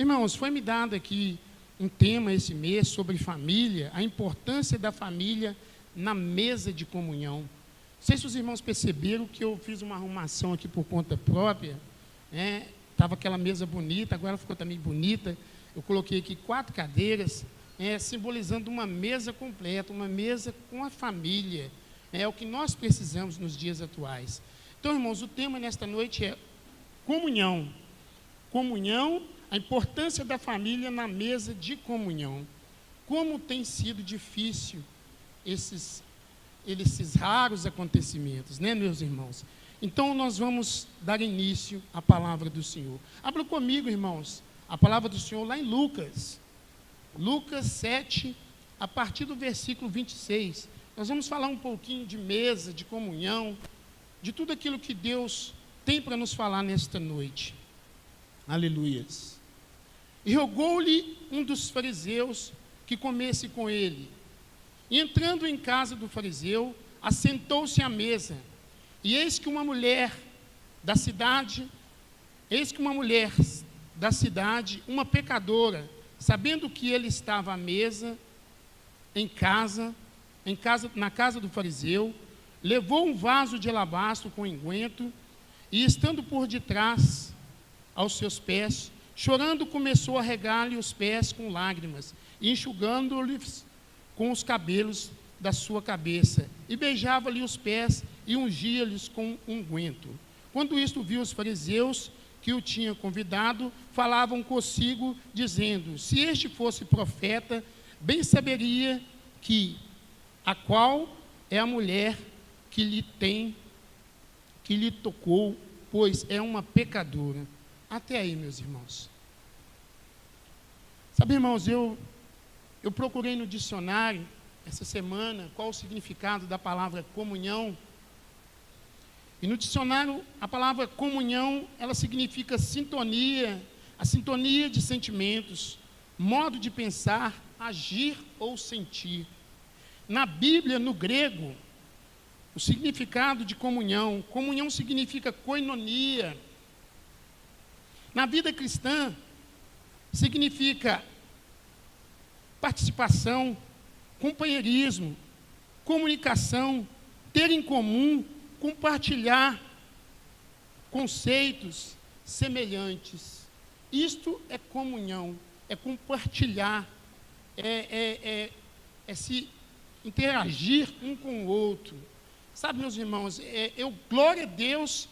Irmãos, foi-me dado aqui um tema esse mês sobre família, a importância da família na mesa de comunhão. Não sei se os irmãos perceberam que eu fiz uma arrumação aqui por conta própria, né? Estava aquela mesa bonita, agora ficou também bonita. Eu coloquei aqui 4 cadeiras, simbolizando uma mesa completa, uma mesa com a família. É o que nós precisamos nos dias atuais. Então, irmãos, o tema nesta noite é comunhão. Comunhão, a importância da família na mesa de comunhão. Como tem sido difícil esses raros acontecimentos, né, meus irmãos? Então, nós vamos dar início à palavra do Senhor. Abra comigo, irmãos, a palavra do Senhor lá em Lucas. Lucas 7, a partir do versículo 26. Nós vamos falar um pouquinho de mesa, de comunhão, de tudo aquilo que Deus tem para nos falar nesta noite. Aleluias. E rogou-lhe um dos fariseus que comesse com ele. E entrando em casa do fariseu, assentou-se à mesa. E eis que uma mulher da cidade, uma pecadora, sabendo que ele estava à mesa, na casa do fariseu, levou um vaso de alabastro com unguento, e estando por detrás aos seus pés, chorando, começou a regar-lhe os pés com lágrimas, e enxugando-lhes com os cabelos da sua cabeça, e beijava-lhe os pés e ungia-lhes com unguento. Quando isto viu os fariseus que o tinham convidado, falavam consigo, dizendo: se este fosse profeta, bem saberia a qual é a mulher que lhe tocou, pois é uma pecadora. Até aí, meus irmãos. Sabe, irmãos, eu procurei no dicionário essa semana qual o significado da palavra comunhão. E no dicionário, a palavra comunhão, ela significa sintonia, a sintonia de sentimentos, modo de pensar, agir ou sentir. Na Bíblia, no grego, o significado de comunhão significa koinonia. Na vida cristã, significa participação, companheirismo, comunicação, ter em comum, compartilhar conceitos semelhantes. Isto é comunhão, é compartilhar, é se interagir um com o outro. Sabe, meus irmãos, glória a Deus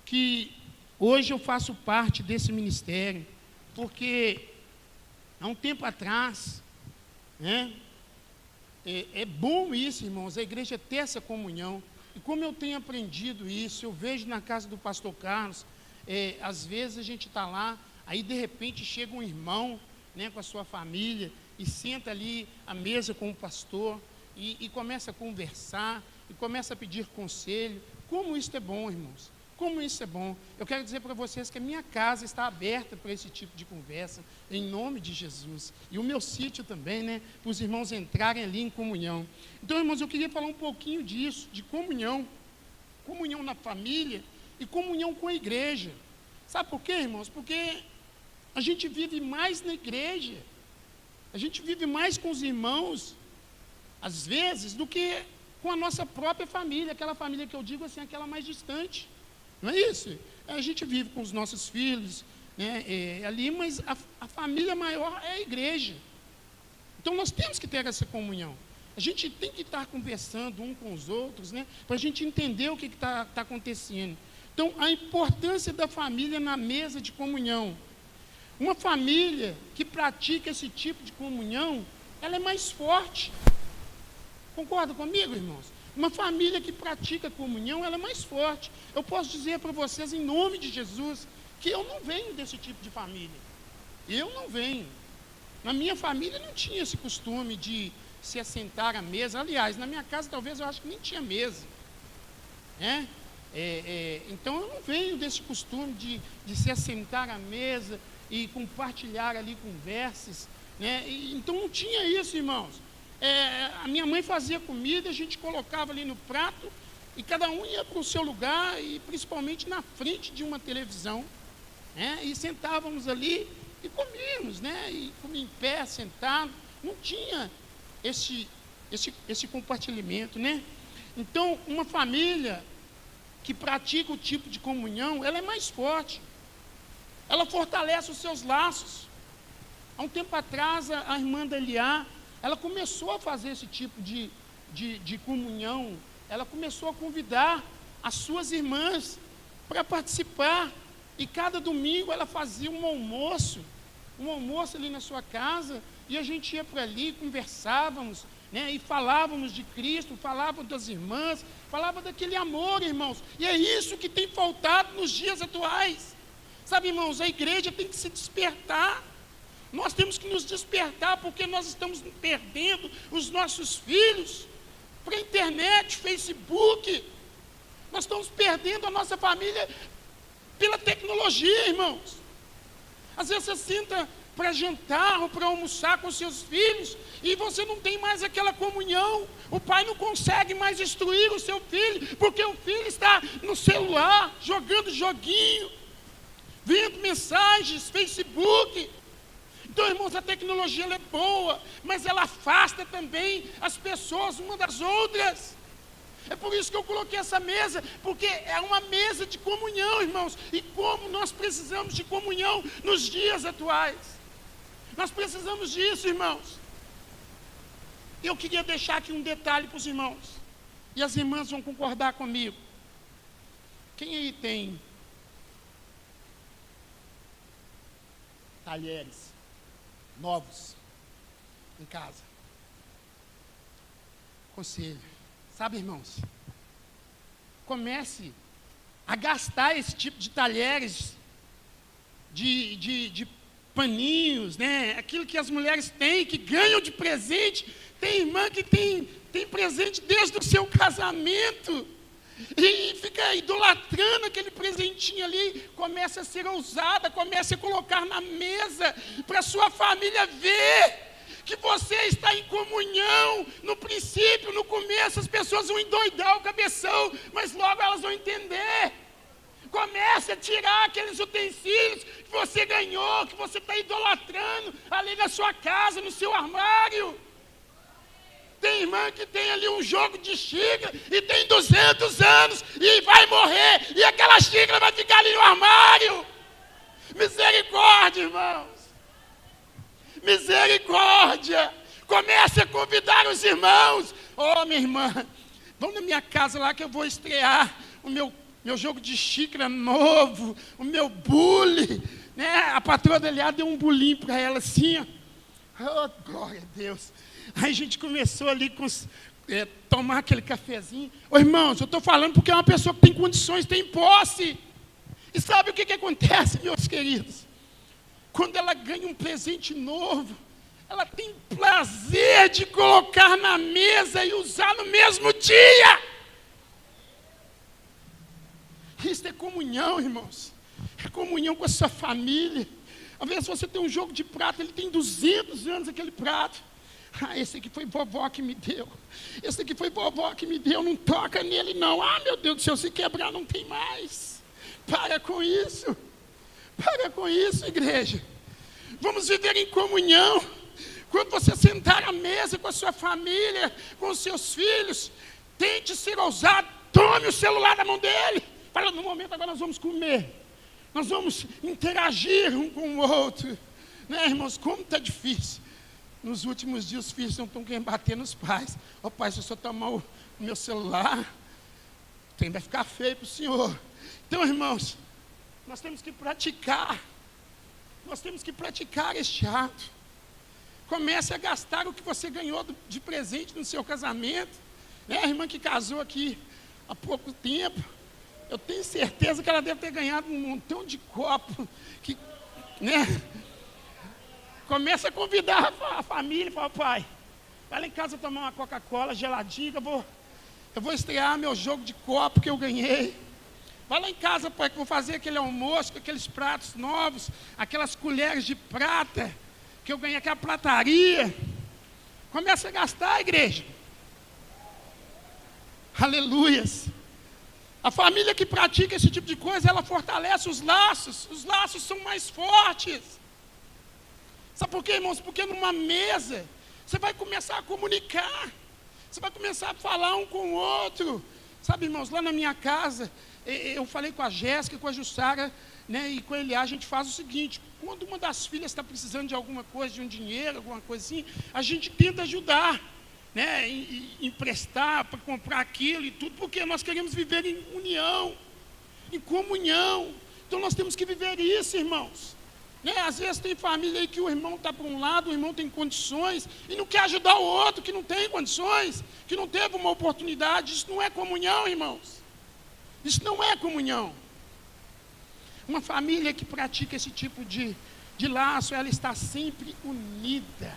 que hoje eu faço parte desse ministério, porque há um tempo atrás, né, é bom isso, irmãos, a igreja ter essa comunhão. E como eu tenho aprendido isso, eu vejo na casa do pastor Carlos, às vezes a gente está lá, aí de repente chega um irmão, né, com a sua família, e senta ali à mesa com o pastor, e começa a conversar, e começa a pedir conselho. Como isso é bom, irmãos, como isso é bom. Eu quero dizer para vocês que a minha casa está aberta para esse tipo de conversa, em nome de Jesus. E o meu sítio também, né, para os irmãos entrarem ali em comunhão. Então, irmãos, eu queria falar um pouquinho disso, de comunhão na família e comunhão com a igreja. Sabe por quê, irmãos? Porque a gente vive mais na igreja, a gente vive mais com os irmãos, às vezes, do que com a nossa própria família, aquela família que eu digo assim, aquela mais distante. Não é isso? A gente vive com os nossos filhos, né, ali, mas a família maior é a igreja. Então, nós temos que ter essa comunhão. A gente tem que estar conversando um com os outros, né, para a gente entender o que está acontecendo. Então, a importância da família na mesa de comunhão. Uma família que pratica esse tipo de comunhão, ela é mais forte. Concorda comigo, irmãos? Uma família que pratica comunhão, ela é mais forte. Eu posso dizer para vocês, em nome de Jesus, que eu não venho desse tipo de família. Eu não venho. Na minha família não tinha esse costume de se assentar à mesa. Aliás, na minha casa talvez eu acho que nem tinha mesa. Então eu não venho desse costume de se assentar à mesa e compartilhar ali conversas. Então não tinha isso, irmãos. A minha mãe fazia comida, a gente colocava ali no prato e cada um ia para o seu lugar, e principalmente na frente de uma televisão, e sentávamos ali e comíamos, né? E comia em pé, sentado. Não tinha esse compartilhamento, né? Então, uma família que pratica o tipo de comunhão, ela é mais forte. Ela fortalece os seus laços. Há um tempo atrás, a irmã Deliá, ela começou a fazer esse tipo de comunhão. Ela começou a convidar as suas irmãs para participar. E cada domingo ela fazia um almoço ali na sua casa, e a gente ia para ali, conversávamos, né, e falávamos de Cristo, falávamos das irmãs, falava daquele amor, irmãos. E é isso que tem faltado nos dias atuais. Sabe, irmãos, a igreja tem que se despertar. Nós temos que nos despertar, porque nós estamos perdendo os nossos filhos para a internet, Facebook. Nós estamos perdendo a nossa família pela tecnologia, irmãos. Às vezes você senta para jantar ou para almoçar com seus filhos e você não tem mais aquela comunhão. O pai não consegue mais instruir o seu filho, porque o filho está no celular, jogando joguinho, vendo mensagens, Facebook. Então, irmãos, a tecnologia ela é boa, mas ela afasta também as pessoas umas das outras. É por isso que eu coloquei essa mesa, porque é uma mesa de comunhão, irmãos. E como nós precisamos de comunhão nos dias atuais. Nós precisamos disso, irmãos. Eu queria deixar aqui um detalhe para os irmãos. E as irmãs vão concordar comigo. Quem aí tem talheres novos em casa? Conselho. Sabe, irmãos, comece a gastar esse tipo de talheres, de paninhos, né? Aquilo que as mulheres têm, que ganham de presente. Tem irmã que tem presente desde o seu casamento e fica idolatrando aquele presentinho ali. Começa a ser ousada, começa a colocar na mesa para a sua família ver que você está em comunhão. No princípio, no começo, as pessoas vão endoidar o cabeção, mas logo elas vão entender. Comece a tirar aqueles utensílios que você ganhou, que você está idolatrando ali na sua casa, no seu armário. Tem irmã que tem ali um jogo de xícara e tem 200 anos e vai morrer, e aquela xícara vai ficar ali no armário. Misericórdia, irmãos. Misericórdia. Comece a convidar os irmãos. Minha irmã, vão na minha casa lá que eu vou estrear o meu jogo de xícara novo, o meu bule, né? A patroa dele deu um bulinho para ela assim, ó. Glória a Deus. Aí a gente começou ali com tomar aquele cafezinho. Irmãos, eu estou falando porque é uma pessoa que tem condições, tem posse. E sabe o que acontece, meus queridos? Quando ela ganha um presente novo, ela tem prazer de colocar na mesa e usar no mesmo dia. Isso é comunhão, irmãos. É comunhão com a sua família. Às vezes você tem um jogo de prata, ele tem 200 anos aquele prato. Esse aqui foi vovó que me deu. Esse aqui foi vovó que me deu, não toca nele não. Meu Deus do céu, se quebrar não tem mais. Para com isso. Para com isso, igreja. Vamos viver em comunhão. Quando você sentar à mesa com a sua família, com os seus filhos, tente ser ousado. Tome o celular da mão dele. Fala, no momento agora nós vamos comer. Nós vamos interagir um com o outro. Né, irmãos, como está difícil. Nos últimos dias os filhos não estão querendo bater nos pais. Pai, se eu só tomar o meu celular, vai ficar feio para o senhor. Então, irmãos, nós temos que praticar. Nós temos que praticar este ato. Comece a gastar o que você ganhou de presente no seu casamento. Né? A irmã que casou aqui há pouco tempo, eu tenho certeza que ela deve ter ganhado um montão de copo. Né? Comece a convidar a família. Fala, pai, vai lá em casa tomar uma Coca-Cola geladinha, eu vou estrear meu jogo de copo que eu ganhei. Vai lá em casa, pai, que eu vou fazer aquele almoço com aqueles pratos novos, aquelas colheres de prata, que eu ganhei aquela prataria. Comece a gastar, igreja. Aleluias. A família que pratica esse tipo de coisa, ela fortalece os laços são mais fortes. Sabe por quê, irmãos? Porque numa mesa, você vai começar a comunicar, você vai começar a falar um com o outro. Sabe, irmãos, lá na minha casa, eu falei com a Jéssica, com a Jussara, né, e com a Eliá, a gente faz o seguinte: quando uma das filhas está precisando de alguma coisa, de um dinheiro, alguma coisa assim, a gente tenta ajudar, né, emprestar para comprar aquilo e tudo, porque nós queremos viver em união, em comunhão. Então nós temos que viver isso, irmãos. Né? Às vezes tem família aí que o irmão está para um lado, o irmão tem condições, e não quer ajudar o outro que não tem condições, que não teve uma oportunidade. Isso não é comunhão, irmãos. Isso não é comunhão. Uma família que pratica esse tipo de laço, ela está sempre unida.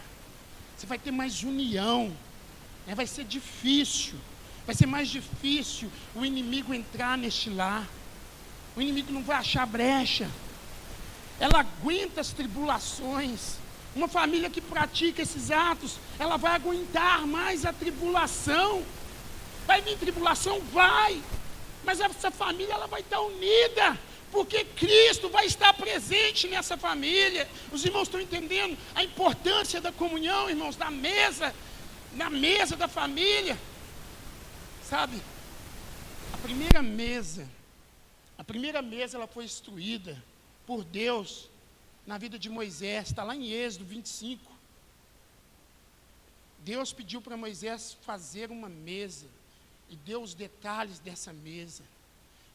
Você vai ter mais união, né? Vai ser difícil, vai ser mais difícil o inimigo entrar neste lar. O inimigo não vai achar brecha. Ela aguenta as tribulações. Uma família que pratica esses atos, ela vai aguentar mais a tribulação. Vai vir tribulação? Vai. Mas essa família, ela vai estar unida, porque Cristo vai estar presente nessa família. Os irmãos estão entendendo a importância da comunhão, irmãos, na mesa da família. Sabe, a primeira mesa ela foi instruída por Deus na vida de Moisés, está lá em Êxodo 25. Deus pediu para Moisés fazer uma mesa e deu os detalhes dessa mesa.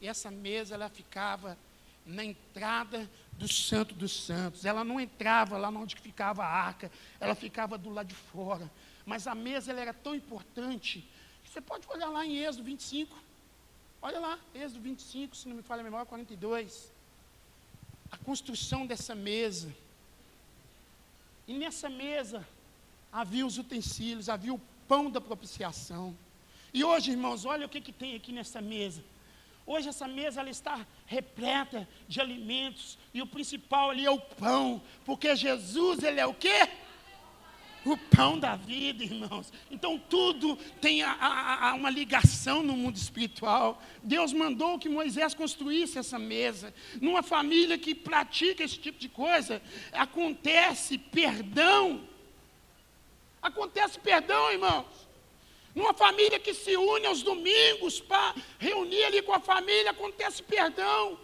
E essa mesa, ela ficava na entrada do Santo dos Santos. Ela não entrava lá onde ficava a arca, ela ficava do lado de fora. Mas a mesa, ela era tão importante, que você pode olhar lá em Êxodo 25. Olha lá, Êxodo 25, se não me falha a memória, 42. A construção dessa mesa. E nessa mesa havia os utensílios, havia o pão da propiciação. E hoje, irmãos, olha o que tem aqui nessa mesa. Hoje essa mesa, ela está repleta de alimentos, e o principal ali é o pão, porque Jesus, ele é o quê? O pão da vida, irmãos. Então tudo tem uma ligação no mundo espiritual. Deus mandou que Moisés construísse essa mesa. Numa família que pratica esse tipo de coisa, acontece perdão. Acontece perdão, irmãos. Numa família que se une aos domingos para reunir ali com a família, acontece perdão.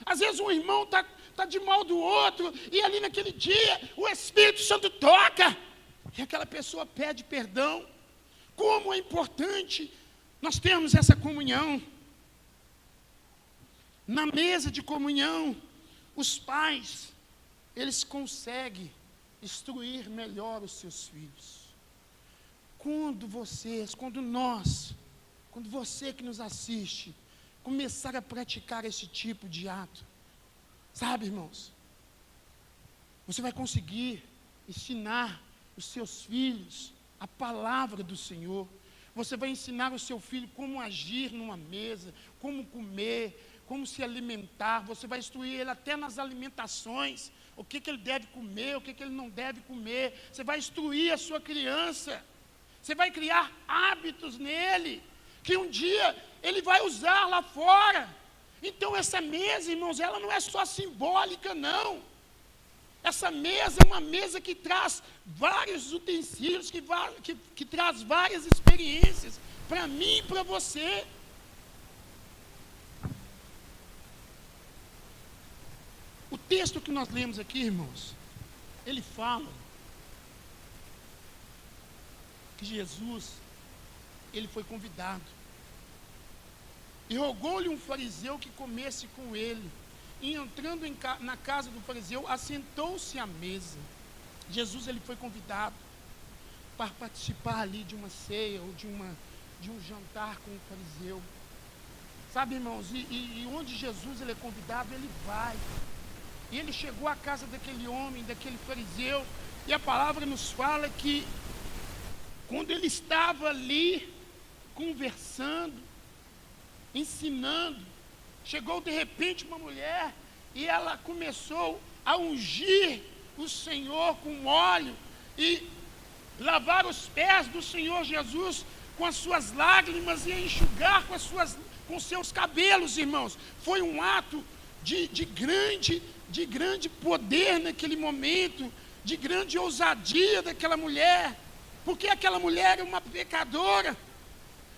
Às vezes um irmão está de mal do outro, e ali naquele dia o Espírito Santo toca, e aquela pessoa pede perdão. Como é importante nós termos essa comunhão. Na mesa de comunhão, os pais, eles conseguem instruir melhor os seus filhos. Quando você que nos assiste, começar a praticar esse tipo de ato, sabe, irmãos, você vai conseguir ensinar os seus filhos a palavra do Senhor. Você vai ensinar o seu filho como agir numa mesa, como comer, como se alimentar. Você vai instruir ele até nas alimentações, o que ele deve comer, o que ele não deve comer. Você vai instruir a sua criança. Você vai criar hábitos nele, que um dia ele vai usar lá fora. Então essa mesa, irmãos, ela não é só simbólica, não. Essa mesa é uma mesa que traz vários utensílios, que traz várias experiências, para mim e para você. O texto que nós lemos aqui, irmãos, ele fala que Jesus, ele foi convidado, e rogou-lhe um fariseu que comesse com ele, e entrando na casa do fariseu, assentou-se à mesa. Jesus, ele foi convidado para participar ali de uma ceia, ou de um jantar com o fariseu. Sabe, irmãos, e onde Jesus, ele é convidado, ele vai. E ele chegou à casa daquele homem, daquele fariseu, e a palavra nos fala que quando ele estava ali, conversando, ensinando, chegou de repente uma mulher, e ela começou a ungir o Senhor com óleo, e lavar os pés do Senhor Jesus com as suas lágrimas, e a enxugar com seus cabelos, irmãos. Foi um ato de grande poder naquele momento, de grande ousadia daquela mulher, porque aquela mulher era uma pecadora,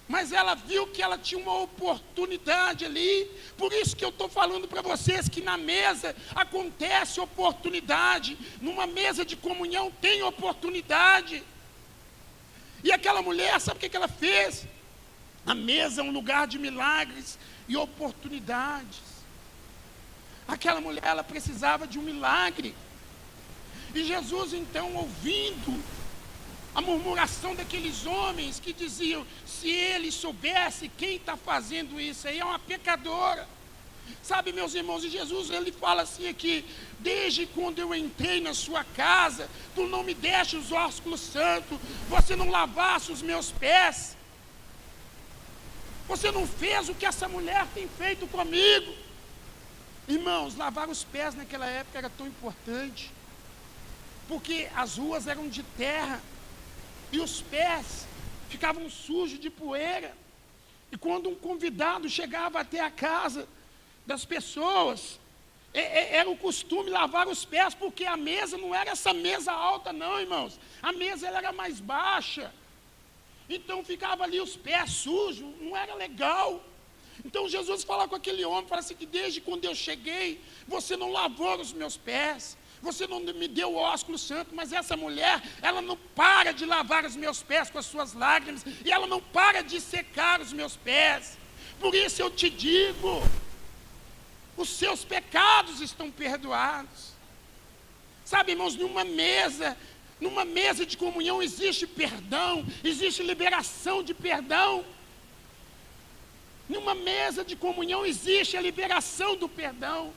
mas ela viu que ela tinha uma oportunidade ali. Por isso que eu estou falando para vocês que na mesa acontece oportunidade, numa mesa de comunhão tem oportunidade. E aquela mulher, sabe o que ela fez? A mesa é um lugar de milagres e oportunidades. Aquela mulher, ela precisava de um milagre. E Jesus, então, ouvindo a murmuração daqueles homens que diziam: se ele soubesse quem está fazendo isso aí, é uma pecadora. Sabe, meus irmãos, e Jesus, ele fala assim aqui: desde quando eu entrei na sua casa, tu não me deste os ósculos santos, você não lavasse os meus pés, você não fez o que essa mulher tem feito comigo. Irmãos, lavar os pés naquela época era tão importante, porque as ruas eram de terra, e os pés ficavam sujos de poeira. E quando um convidado chegava até a casa das pessoas, era o costume lavar os pés, porque a mesa não era essa mesa alta não, irmãos. A mesa ela era mais baixa. Então ficava ali os pés sujos, não era legal. Então Jesus fala com aquele homem, fala assim, que desde quando eu cheguei, você não lavou os meus pés, você não me deu o ósculo santo. Mas essa mulher, ela não para de lavar os meus pés com as suas lágrimas, e ela não para de secar os meus pés. Por isso eu te digo, os seus pecados estão perdoados. Sabe, irmãos, numa mesa de comunhão existe perdão, existe liberação de perdão. Numa mesa de comunhão existe a liberação do perdão.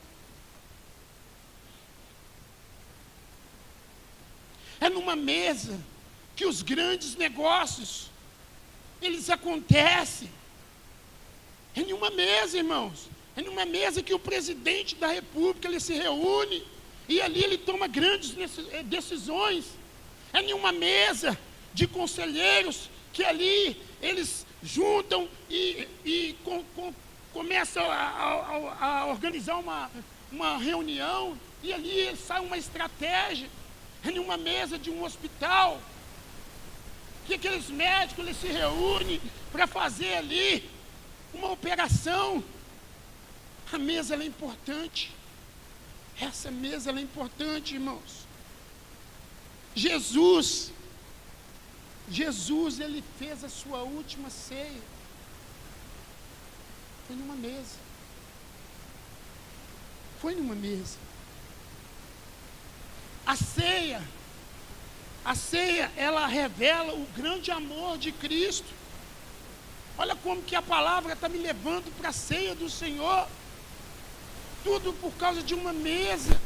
É numa mesa que os grandes negócios, eles acontecem. É numa mesa, irmãos. É numa mesa que o presidente da república, ele se reúne, e ali ele toma grandes decisões. É numa mesa de conselheiros, que ali eles juntam e começam a organizar uma reunião, e ali sai uma estratégia. É numa mesa de um hospital que aqueles médicos eles se reúnem para fazer ali uma operação. A mesa ela é importante. Essa mesa ela é importante, irmãos. Jesus ele fez a sua última ceia. Foi numa mesa. Foi numa mesa. A ceia, ela revela o grande amor de Cristo. Olha como que a palavra está me levando para a ceia do Senhor. Tudo por causa de uma mesa.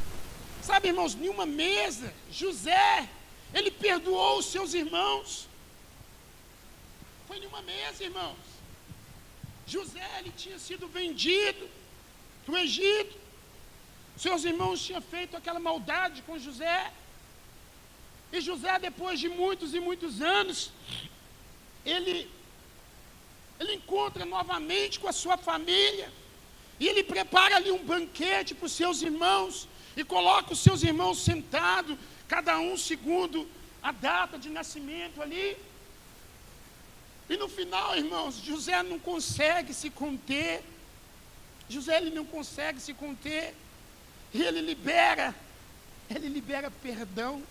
Sabe, irmãos, em uma mesa, José, ele perdoou os seus irmãos. Foi numa mesa, irmãos. José, ele tinha sido vendido para o Egito. Seus irmãos tinham feito aquela maldade com José. E José, depois de muitos e muitos anos, ele encontra novamente com a sua família. E ele prepara ali um banquete para os seus irmãos. E coloca os seus irmãos sentados, cada um segundo a data de nascimento ali. E no final, irmãos, José não consegue se conter. José ele não consegue se conter. E ele libera perdão.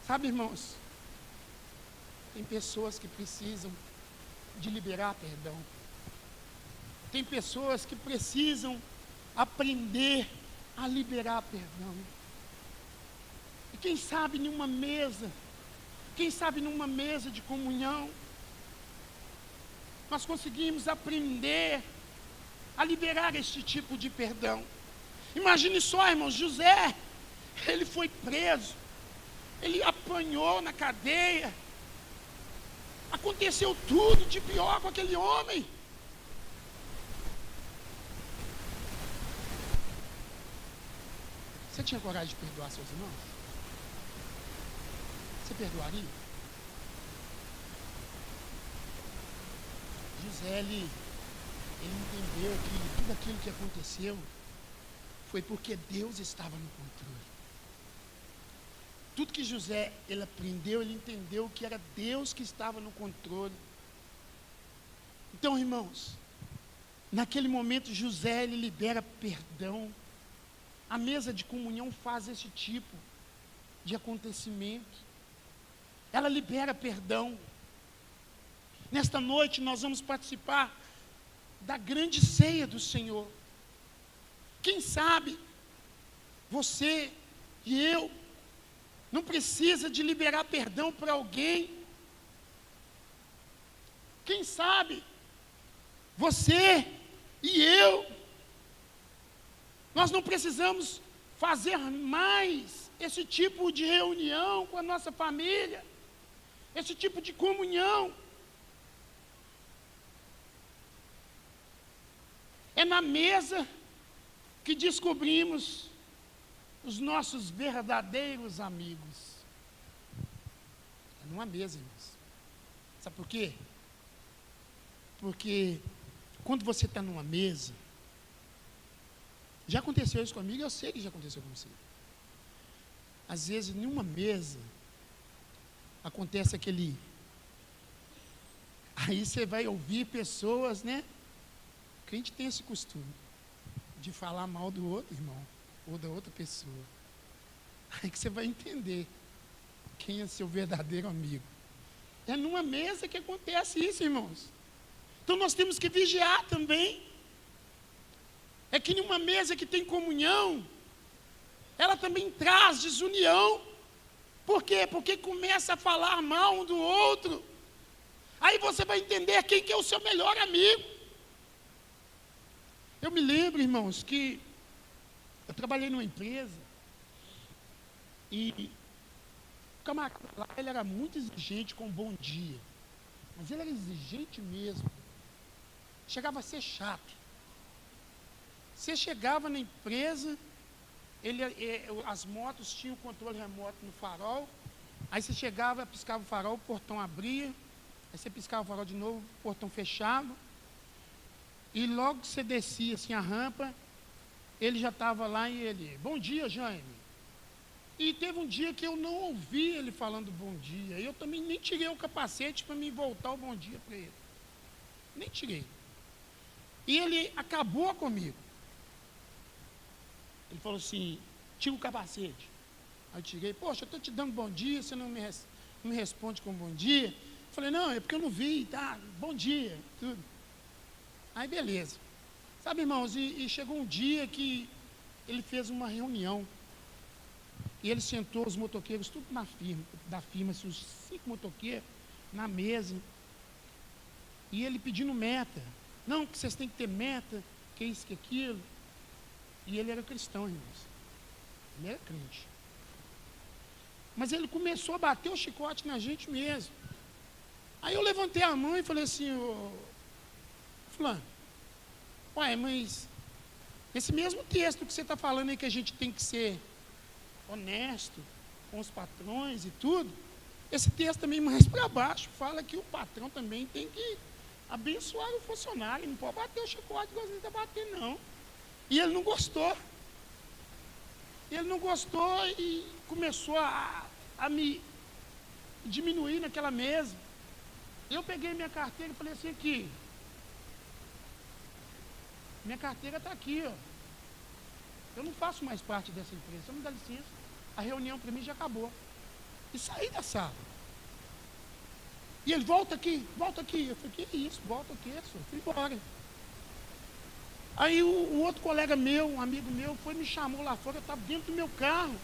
Sabe, irmãos, tem pessoas que precisam de liberar perdão. Tem pessoas que precisam aprender a liberar perdão. E quem sabe numa mesa de comunhão, nós conseguimos aprender a liberar este tipo de perdão. Imagine só, irmãos, José, ele foi preso, ele apanhou na cadeia, aconteceu tudo de pior com aquele homem. Você tinha coragem de perdoar seus irmãos? Você perdoaria? José, ele entendeu que tudo aquilo que aconteceu foi porque Deus estava no controle. Tudo que José, ele aprendeu, ele entendeu que era Deus que estava no controle. Então, irmãos, naquele momento José, ele libera perdão. A mesa de comunhão faz esse tipo de acontecimento. Ela libera perdão. Nesta noite nós vamos participar da grande ceia do Senhor. Quem sabe você e eu não precisa de liberar perdão para alguém. Quem sabe você e eu, nós não precisamos fazer mais esse tipo de reunião com a nossa família, esse tipo de comunhão. É na mesa que descobrimos os nossos verdadeiros amigos. É numa mesa, irmãos. Sabe por quê? Porque quando você está numa mesa, já aconteceu isso comigo, eu sei que já aconteceu com você. Às vezes, numa mesa, acontece aquele... Aí você vai ouvir pessoas, né? O crente tem esse costume de falar mal do outro irmão, ou da outra pessoa. Aí que você vai entender quem é seu verdadeiro amigo. É numa mesa que acontece isso, irmãos. Então nós temos que vigiar também. É que numa mesa que tem comunhão, ela também traz desunião. Por quê? Porque começa a falar mal um do outro. Aí você vai entender quem que é o seu melhor amigo. Eu me lembro, irmãos, que eu trabalhei numa empresa e o camarada lá, ele era muito exigente com bom dia. Mas ele era exigente mesmo. Chegava a ser chato. Você chegava na empresa, as motos tinham controle remoto no farol, aí você chegava, piscava o farol, o portão abria, aí você piscava o farol de novo, o portão fechava, e logo que você descia assim a rampa, ele já estava lá e ele, bom dia, Jaime. E teve um dia que eu não ouvi ele falando bom dia, e eu também nem tirei o capacete para me voltar o bom dia para ele. Nem tirei. E ele acabou comigo. Ele falou assim, tira o capacete. Aí eu tirei, poxa, eu estou te dando bom dia, você não me responde com bom dia. Eu falei, não, é porque eu não vi, tá, bom dia, tudo. Aí beleza. Sabe, irmãos, e chegou um dia que ele fez uma reunião. E ele sentou os motoqueiros, tudo da firma, assim, os 5 motoqueiros, na mesa. E ele pedindo meta. Não, que vocês têm que ter meta, que isso, que aquilo. E ele era cristão, irmãos. Ele era crente. Mas ele começou a bater o chicote na gente mesmo. Aí eu levantei a mão e falei assim, fulano, uai, mas esse mesmo texto que você está falando aí que a gente tem que ser honesto com os patrões e tudo, esse texto também mais para baixo fala que o patrão também tem que abençoar o funcionário, não pode bater o chicote igual você está batendo, não. E ele não gostou. Ele não gostou e começou a me diminuir naquela mesa. Eu peguei minha carteira e falei assim, aqui, minha carteira está aqui, ó. Eu não faço mais parte dessa empresa, você me dá licença. A reunião para mim já acabou. E saí da sala. E ele, volta aqui, volta aqui. Eu falei, que isso, volta aqui, senhor. Fui embora. Aí o outro colega meu, um amigo meu, foi me chamou lá fora, eu estava dentro do meu carro.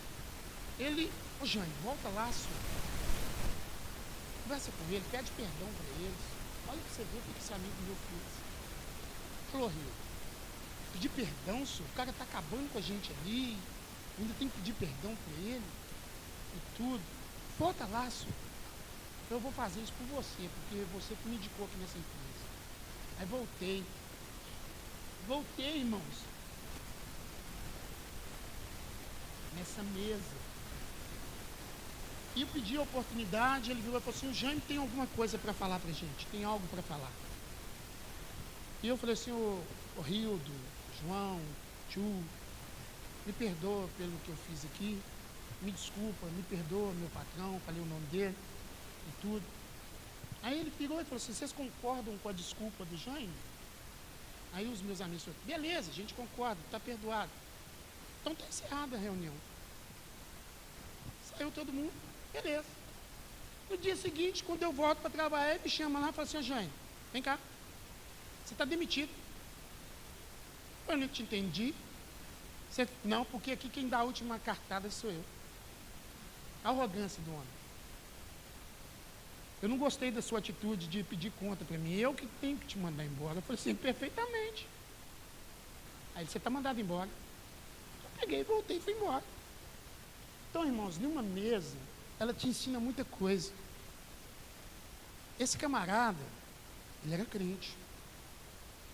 Ele, ô Jane, volta lá, senhor. Conversa com ele, pede perdão para eles. Olha para você ver o que esse amigo meu fez. Falou, Rio, pedir perdão, senhor, o cara está acabando com a gente ali, ainda tem que pedir perdão para ele e tudo. Volta lá, senhor. Eu vou fazer isso por você, porque você que me indicou aqui nessa empresa. Aí voltei. Voltei, irmãos, nessa mesa. E eu pedi a oportunidade, ele virou e falou assim, o Jaime tem alguma coisa para falar para a gente, tem algo para falar. E eu falei assim, o Rildo, João, Tio, me perdoa pelo que eu fiz aqui, me desculpa, me perdoa, meu patrão, falei o nome dele e tudo. Aí ele virou e falou assim, vocês concordam com a desculpa do Jaime? Aí os meus amigos falaram, beleza, a gente concorda, está perdoado. Então está encerrada a reunião. Saiu todo mundo, beleza. No dia seguinte, quando eu volto para trabalhar, ele me chama lá e fala assim, Jaime, vem cá, você está demitido. Eu não te entendi. Não, porque aqui quem dá a última cartada sou eu. A arrogância do homem. Eu não gostei da sua atitude de pedir conta para mim. Eu que tenho que te mandar embora. Eu falei assim, perfeitamente. Aí você está mandado embora. Eu peguei, voltei e fui embora. Então, irmãos, numa mesa, ela te ensina muita coisa. Esse camarada, ele era crente.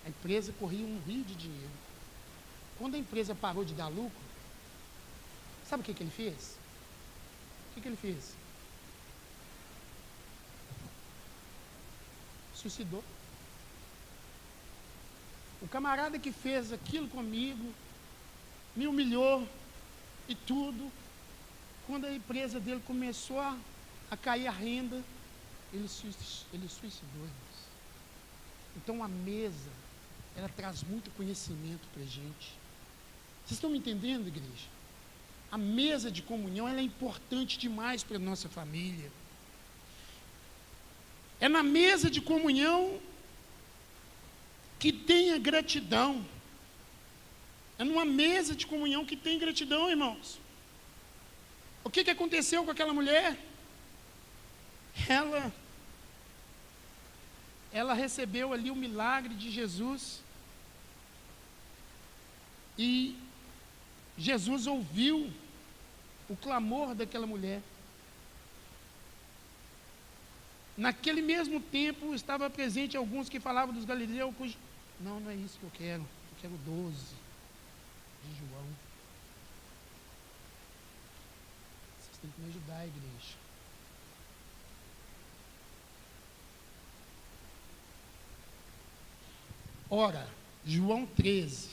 A empresa corria um rio de dinheiro. Quando a empresa parou de dar lucro, sabe o que ele fez? O que ele fez? Suicidou. O camarada que fez aquilo comigo, me humilhou e tudo, quando a empresa dele começou a cair a renda, ele suicidou, irmãos. Então a mesa, ela traz muito conhecimento para a gente. Vocês estão me entendendo, igreja? A mesa de comunhão, ela é importante demais para a nossa família. É na mesa de comunhão que tem a gratidão. É numa mesa de comunhão que tem gratidão, irmãos. O que aconteceu com aquela mulher? Ela recebeu ali o milagre de Jesus. E Jesus ouviu o clamor daquela mulher. Naquele mesmo tempo, estava presente alguns que falavam dos galileus, não é isso que eu quero 12 de João. Vocês têm que me ajudar, igreja. Ora, João 13,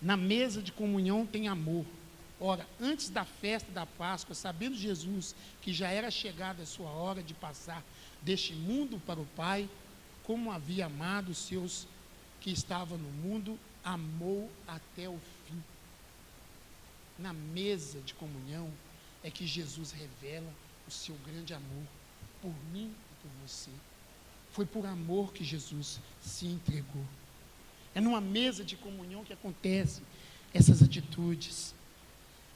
na mesa de comunhão tem amor. Ora, antes da festa da Páscoa, sabendo Jesus que já era chegada a sua hora de passar deste mundo para o Pai, como havia amado os seus que estavam no mundo, amou até o fim. Na mesa de comunhão é que Jesus revela o seu grande amor por mim e por você. Foi por amor que Jesus se entregou. É numa mesa de comunhão que acontecem essas atitudes.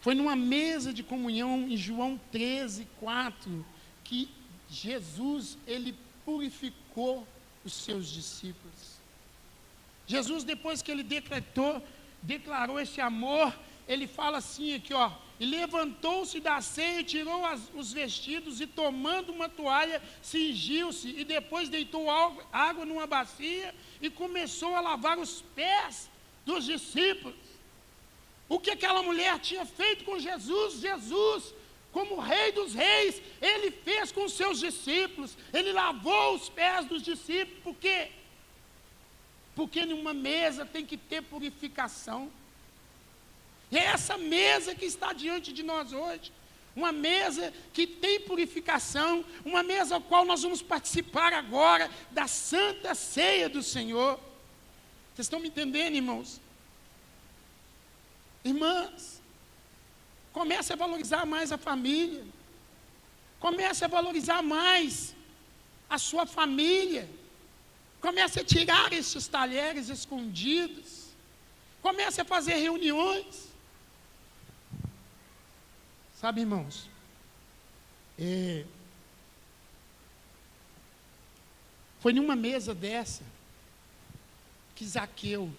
Foi numa mesa de comunhão em João 13, 4, que Jesus, ele purificou os seus discípulos. Jesus, depois que ele declarou esse amor, ele fala assim aqui, ó, e levantou-se da ceia, tirou os vestidos e tomando uma toalha, cingiu-se e depois deitou água numa bacia e começou a lavar os pés dos discípulos. O que aquela mulher tinha feito com Jesus? Jesus, como Rei dos Reis, ele fez com os seus discípulos, ele lavou os pés dos discípulos. Por quê? Porque numa mesa tem que ter purificação. E é essa mesa que está diante de nós hoje, uma mesa que tem purificação, uma mesa ao qual nós vamos participar agora da Santa Ceia do Senhor. Vocês estão me entendendo, irmãos? Irmãs, comece a valorizar mais a família, comece a valorizar mais a sua família, comece a tirar esses talheres escondidos, comece a fazer reuniões. Sabe, irmãos, foi numa mesa dessa que Zaqueu,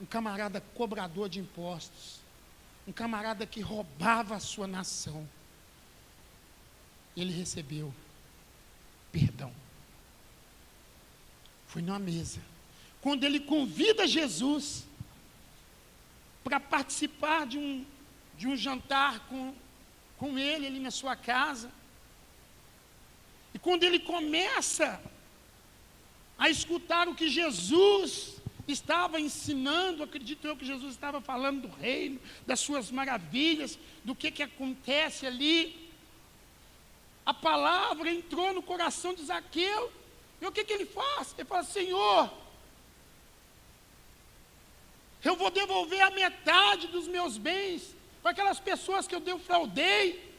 um camarada cobrador de impostos, um camarada que roubava a sua nação, ele recebeu perdão. Foi numa mesa, quando ele convida Jesus para participar de um jantar com ele ali na sua casa, e quando ele começa a escutar o que Jesus estava ensinando, acredito eu que Jesus estava falando do reino, das suas maravilhas, do que acontece ali. A palavra entrou no coração de Zaqueu, e o que ele faz? Ele fala: Senhor, eu vou devolver a metade dos meus bens para aquelas pessoas que eu defraudei,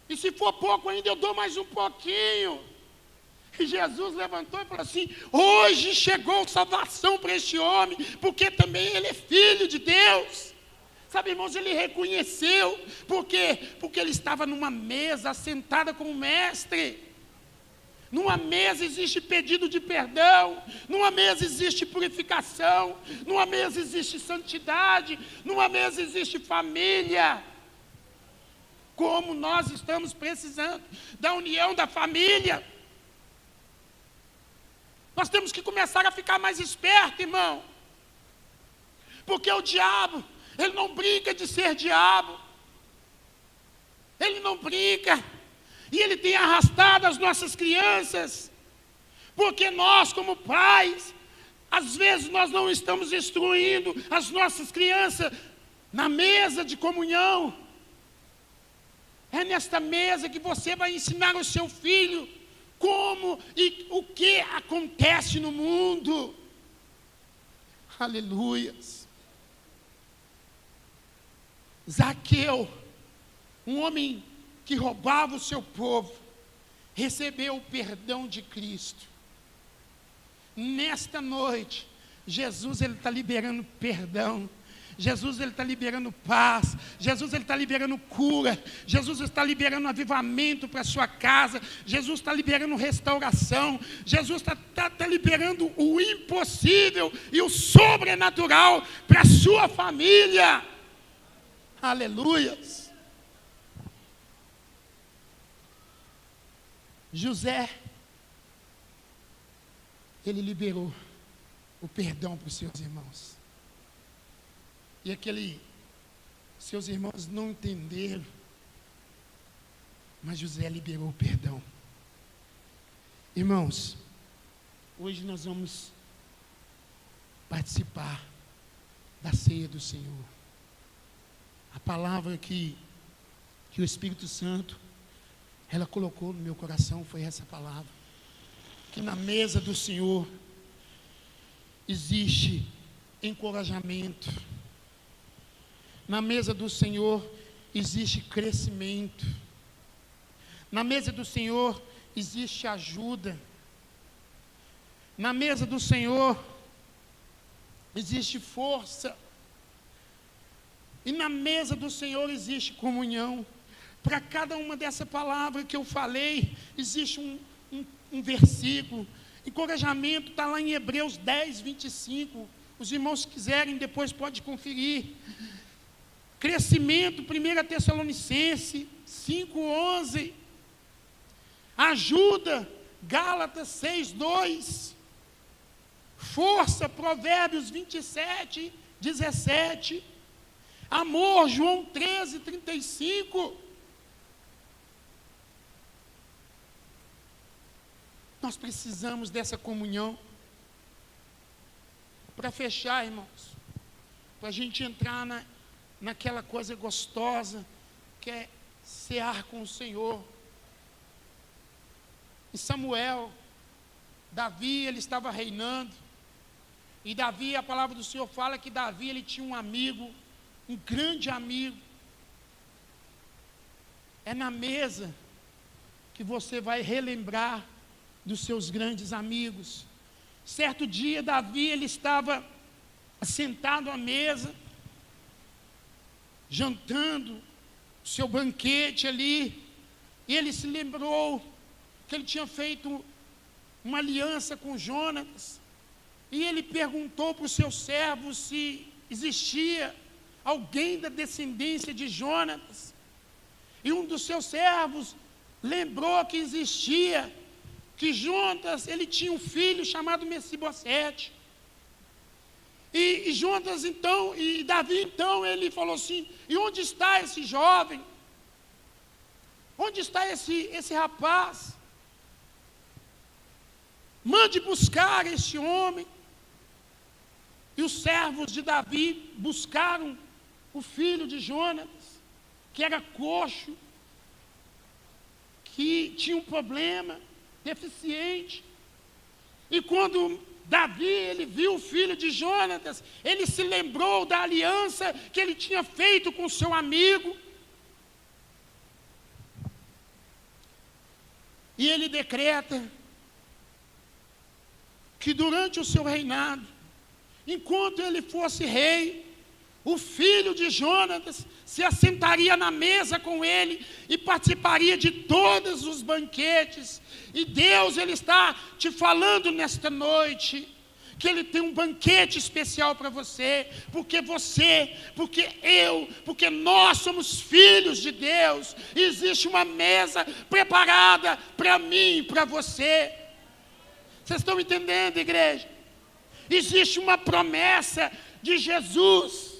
e se for pouco ainda eu dou mais um pouquinho. E Jesus levantou e falou assim: hoje chegou salvação para este homem, porque também ele é filho de Deus. Sabe, irmãos, ele reconheceu. Por quê? Porque ele estava numa mesa, assentada com o mestre. Numa mesa existe pedido de perdão, numa mesa existe purificação, numa mesa existe santidade, numa mesa existe família. Como nós estamos precisando da união da família. Nós temos que começar a ficar mais esperto, irmão. Porque o diabo, ele não brinca de ser diabo. Ele não brinca. E ele tem arrastado as nossas crianças. Porque nós, como pais, às vezes nós não estamos instruindo as nossas crianças na mesa de comunhão. É nesta mesa que você vai ensinar o seu filho como e o que acontece no mundo. Aleluias. Zaqueu, um homem que roubava o seu povo, recebeu o perdão de Cristo. Nesta noite, Jesus está liberando perdão. Jesus está liberando paz. Jesus está liberando cura. Jesus está liberando avivamento para a sua casa. Jesus está liberando restauração. Jesus está liberando o impossível e o sobrenatural para a sua família. Aleluias. José, ele liberou o perdão para os seus irmãos. E seus irmãos não entenderam, mas José liberou o perdão. Irmãos, hoje nós vamos participar da ceia do Senhor. A palavra que o Espírito Santo, ela colocou no meu coração foi essa palavra. Que na mesa do Senhor existe encorajamento. Na mesa do Senhor existe crescimento. Na mesa do Senhor existe ajuda. Na mesa do Senhor existe força. E na mesa do Senhor existe comunhão. Para cada uma dessa palavra que eu falei, existe um versículo. Encorajamento está lá em Hebreus 10, 25. Os irmãos que quiserem depois pode conferir. Crescimento, 1 Tessalonicenses 5:11. Ajuda, Gálatas 6:2. Força, Provérbios 27:17. Amor, João 13:35. Nós precisamos dessa comunhão. Para fechar, irmãos, para a gente entrar naquela coisa gostosa que é cear com o Senhor. Em Samuel, Davi, ele estava reinando, e Davi, a palavra do Senhor fala que Davi, ele tinha um amigo, um grande amigo. É na mesa que você vai relembrar dos seus grandes amigos. Certo dia, Davi, ele estava sentado à mesa, jantando, seu banquete ali, e ele se lembrou que ele tinha feito uma aliança com Jonatas, e ele perguntou para os seus servos se existia alguém da descendência de Jonatas, e um dos seus servos lembrou que existia, que Jonatas, ele tinha um filho chamado Mefibosete. E Jonatas então, e Davi então, ele falou assim: e onde está esse jovem? Onde está esse rapaz? Mande buscar esse homem. E os servos de Davi buscaram o filho de Jonatas, que era coxo, que tinha um problema, deficiente. E quando Davi, ele viu o filho de Jonatas, ele se lembrou da aliança que ele tinha feito com seu amigo. E ele decreta que durante o seu reinado, enquanto ele fosse rei, o filho de Jonatas se assentaria na mesa com ele e participaria de todos os banquetes. E Deus, ele está te falando nesta noite que ele tem um banquete especial para você, porque nós somos filhos de Deus. Existe uma mesa preparada para mim e para você. Vocês estão entendendo, igreja? Existe uma promessa de Jesus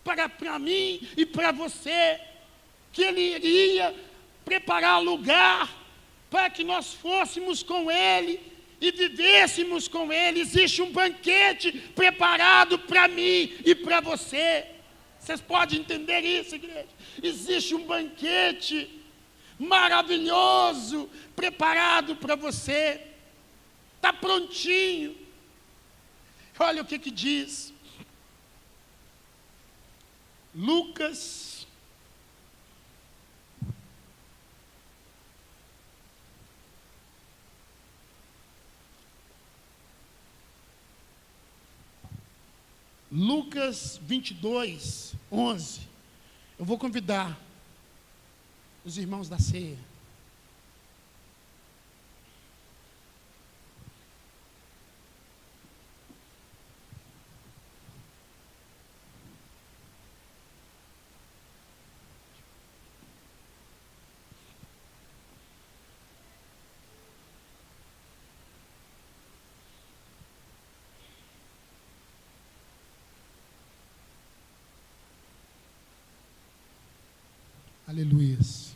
para mim e para você, que ele iria preparar lugar para que nós fôssemos com ele e vivêssemos com ele. Existe um banquete preparado para mim e para você. Vocês podem entender isso, igreja? Existe um banquete maravilhoso preparado para você. Está prontinho. Olha o que diz Lucas 22, 11. Eu vou convidar os irmãos da ceia. Aleluias.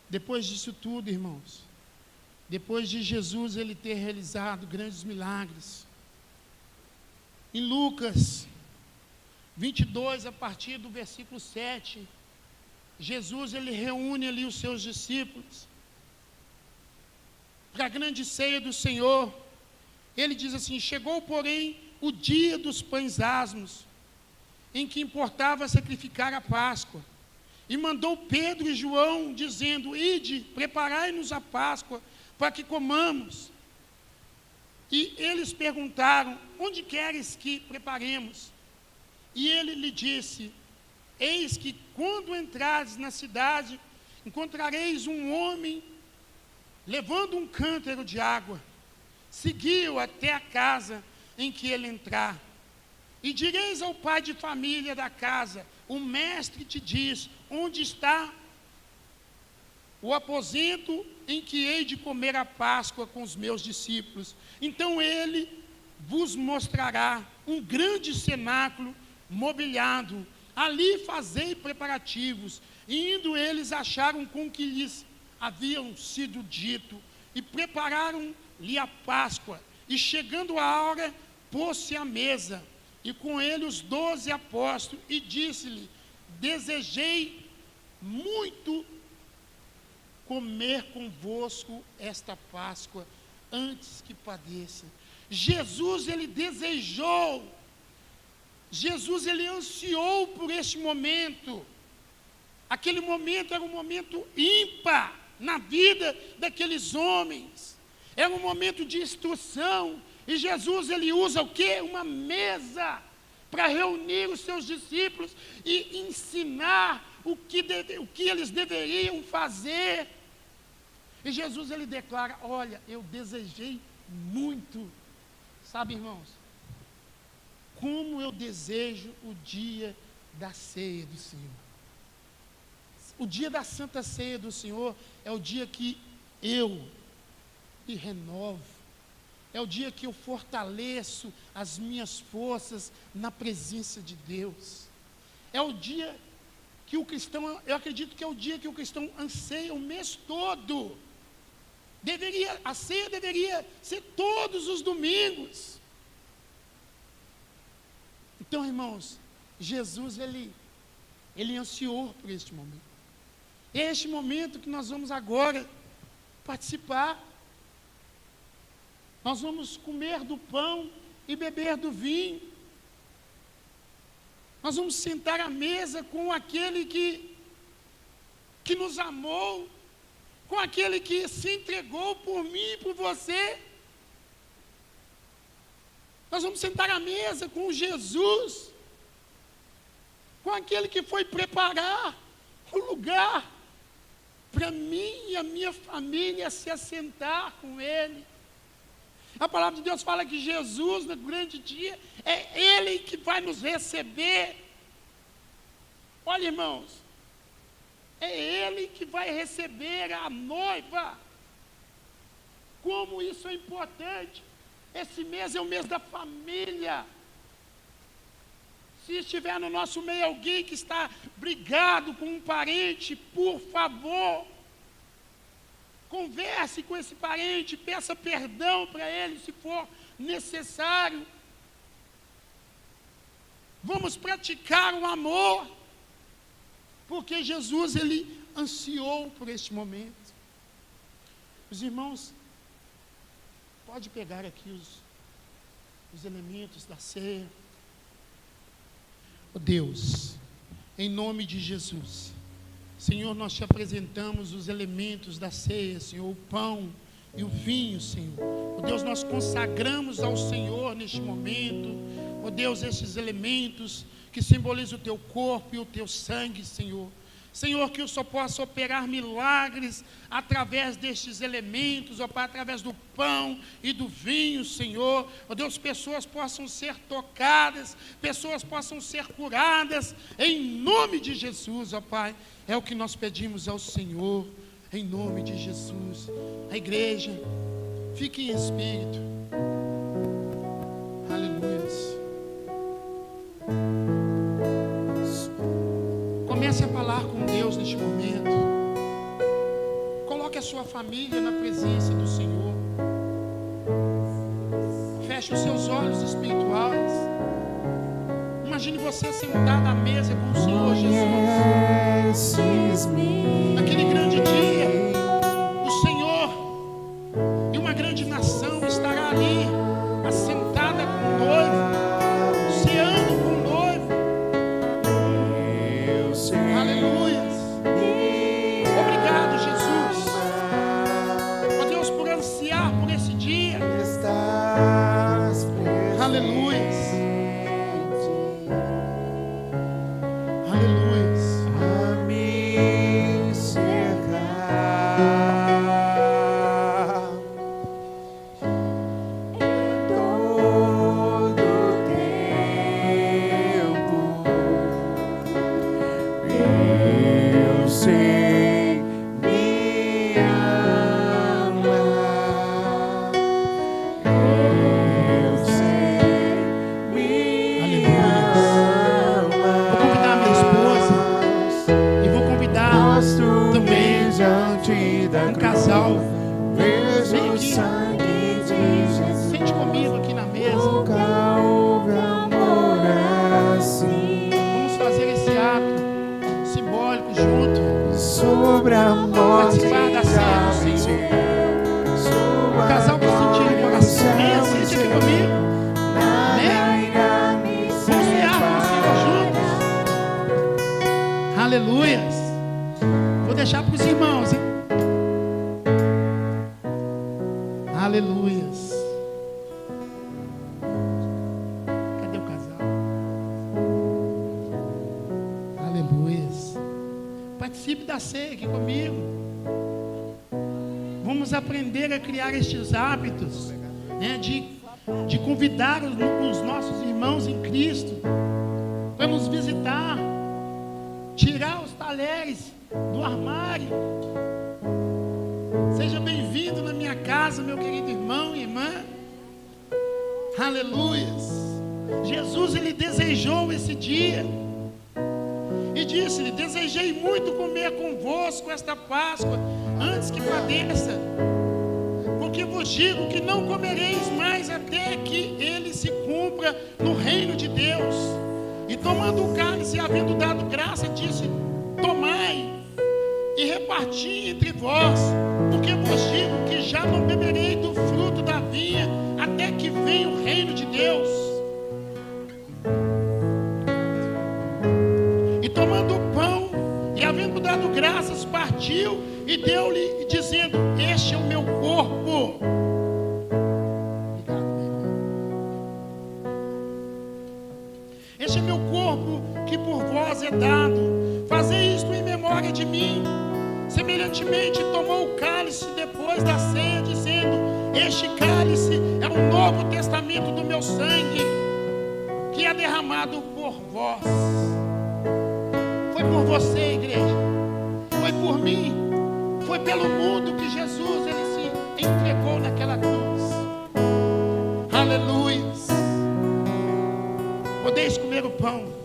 Depois disso tudo, irmãos, depois de Jesus ele ter realizado grandes milagres, em Lucas 22, a partir do versículo 7, Jesus ele reúne ali os seus discípulos para a grande ceia do Senhor. Ele diz assim: chegou, porém, o dia dos pães asmos, em que importava sacrificar a Páscoa, e mandou Pedro e João, dizendo: ide, preparai-nos a Páscoa, para que comamos. E eles perguntaram: onde queres que preparemos? E ele lhe disse: eis que, quando entrares na cidade, encontrareis um homem levando um cântaro de água. Segui-o até a casa em que ele entrar. E direis ao pai de família da casa: o mestre te diz, onde está o aposento em que hei de comer a Páscoa com os meus discípulos? Então ele vos mostrará um grande cenáculo mobiliado. Ali fazei preparativos. E indo eles acharam com que lhes haviam sido dito, e prepararam-lhe a Páscoa. E chegando a hora, pôs-se à mesa, e com ele os 12 apóstolos, e disse-lhe: desejei muito comer convosco esta Páscoa, antes que padeça. Jesus, ele desejou, Jesus, ele ansiou por este momento. Aquele momento era um momento ímpar na vida daqueles homens. Era um momento de instrução. E Jesus, ele usa o quê? Uma mesa para reunir os seus discípulos e ensinar o que eles deveriam fazer. E Jesus, ele declara: olha, eu desejei muito. Sabe, irmãos, como eu desejo o dia da ceia do Senhor. O dia da Santa Ceia do Senhor é o dia que eu me renovo. É o dia que eu fortaleço as minhas forças na presença de Deus. É o dia que o cristão, eu acredito que é o dia que o cristão anseia o mês todo. A ceia deveria ser todos os domingos. Então, irmãos, Jesus, ele ansiou por este momento. É este momento que nós vamos agora participar. Nós vamos comer do pão e beber do vinho. Nós vamos sentar à mesa com aquele que nos amou, com aquele que se entregou por mim e por você. Nós vamos sentar à mesa com Jesus, com aquele que foi preparar o lugar para mim e a minha família se assentar com Ele. A palavra de Deus fala que Jesus, no grande dia, é Ele que vai nos receber. Olha, irmãos, é Ele que vai receber a noiva. Como isso é importante. Esse mês é o mês da família. Se estiver no nosso meio alguém que está brigado com um parente, por favor, converse com esse parente, peça perdão para ele se for necessário. Vamos praticar o amor, porque Jesus, ele ansiou por este momento. Os irmãos, pode pegar aqui os elementos da ceia. Oh Deus, em nome de Jesus, Senhor, nós te apresentamos os elementos da ceia, Senhor, o pão e o vinho, Senhor. Oh Deus, nós consagramos ao Senhor neste momento, oh Deus, estes elementos que simbolizam o teu corpo e o teu sangue, Senhor. Senhor, que o Senhor possa operar milagres através destes elementos, ó Pai, através do pão e do vinho, Senhor. Ó Deus, pessoas possam ser tocadas, pessoas possam ser curadas, em nome de Jesus, ó Pai. É o que nós pedimos ao Senhor, em nome de Jesus. A igreja, fique em espírito. Aleluia. Comece a falar com Deus neste momento. Coloque a sua família na presença do Senhor. Feche os seus olhos espirituais. Imagine você sentado à mesa com o Senhor Jesus. Naquele grande dia, o Senhor e uma grande nação estará ali, assentada com o noivo, ceando com o noivo. Aleluia. Obrigado, Jesus. Ó Deus, por ansiar por esse dia. Aleluia. Vou deixar para os irmãos, hein? Aleluias. Cadê o casal? Aleluias. Participe da ceia aqui comigo. Vamos aprender a criar estes hábitos, né, de convidar os nossos irmãos em Cristo para nos visitar, tirar os talheres do armário. Seja bem-vindo na minha casa, meu querido irmão e irmã. Aleluias. Jesus, ele desejou esse dia e disse-lhe: desejei muito comer convosco esta Páscoa antes que padeça, porque vos vos digo que não comereis mais até que ele se cumpra no reino de Deus. E tomando o cálice, havendo dado graça, disse: tomai e reparti entre vós, porque vos digo que já não beberei do fruto da vinha até que venha o reino de Deus. E tomando o pão e havendo dado graças, partiu e deu-lhe, dizendo: este é o meu corpo. Obrigado, meu irmão. Este é meu corpo que por vós é dado. Fazei isto em memória de mim. Semelhantemente, tomou o cálice depois da ceia, dizendo: este cálice é o novo testamento do meu sangue, que é derramado por vós. Foi por você, igreja. Foi por mim. Foi pelo mundo que Jesus ele se entregou naquela cruz. Aleluia. Podeis comer o pão.